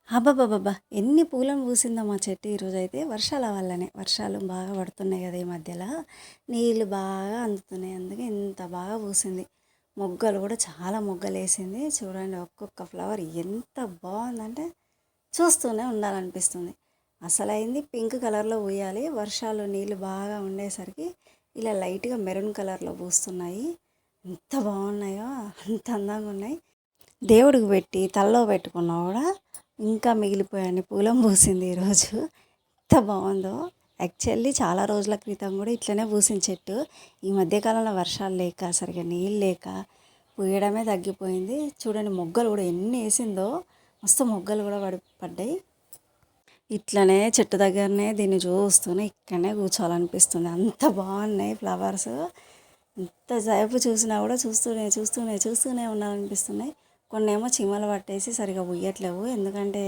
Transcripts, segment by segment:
అబ్బబ్బబ్బబ్బా! ఎన్ని పూలను పూసిందో మా చెట్టు ఈరోజైతే వర్షాల వల్లనే. వర్షాలు బాగా పడుతున్నాయి కదా ఈ మధ్యలో. నీళ్ళు బాగా అందుతున్నాయి. అందుకే ఇంత బాగా పూసింది. మొగ్గలు కూడా చాలా మొగ్గలేసింది. చూడండి ఒక్కొక్క ఫ్లవర్ ఎంత బాగుందంటే చూస్తూనే ఉండాలనిపిస్తుంది. అసలైంది పింక్ కలర్లో పూయాలి. వర్షాలు నీళ్ళు బాగా ఉండేసరికి ఇలా లైట్గా మెరూన్ కలర్లో పూస్తున్నాయి. ఎంత బాగున్నాయో అంత అందంగా ఉన్నాయి. దేవుడికి పెట్టి తలలో పెట్టుకున్నా కూడా ఇంకా మిగిలిపోయాన్ని పూలం పూసింది ఈరోజు. ఎంత బాగుందో. యాక్చువల్లీ చాలా రోజుల క్రితం కూడా ఇట్లనే పూసిన చెట్టు. ఈ మధ్యకాలంలో వర్షాలు లేక సరిగ్గా నీళ్ళు లేక పూయడమే తగ్గిపోయింది. చూడండి మొగ్గలు కూడా ఎన్ని వేసిందో, మస్తు మొగ్గలు కూడా పడ్డాయి. ఇట్లనే చెట్టు దగ్గరనే దీన్ని చూస్తూనే ఇక్కడనే కూర్చోవాలనిపిస్తుంది. అంత బాగున్నాయి ఫ్లవర్స్. ఎంతసేపు చూసినా కూడా చూస్తూనే ఉండాలనిపిస్తున్నాయి. కొన్నేమో చీమలు పట్టేసి సరిగా ఉయ్యట్లేవు. ఎందుకంటే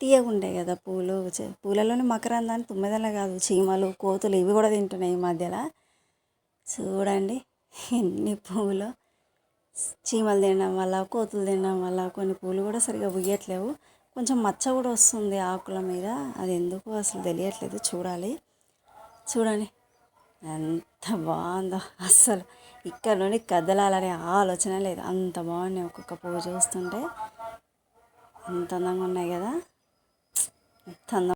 తీయగుంటాయి కదా పూలు. పూలలోని మకరందాన్ని తుమ్మెదలే కాదు, చీమలు, కోతులు ఇవి కూడా తింటున్నాయి ఈ మధ్యలో. చూడండి ఎన్ని పువ్వులు. చీమలు తినడం వల్ల, కోతులు తినడం వల్ల కొన్ని పూలు కూడా సరిగా ఉయ్యట్లేవు. కొంచెం మచ్చ కూడా వస్తుంది ఆకుల మీద. అది ఎందుకు అసలు తెలియట్లేదు. చూడండి ఎంత బాగుందో. అస్సలు ఇక్కడ నుండి కదలాలనే ఆలోచన లేదు. అంత బాగున్నాయి. ఒక్కొక్క పువ్వు చూస్తుంటే ఎంత అందంగా ఉన్నాయి కదా. ఎంత అందం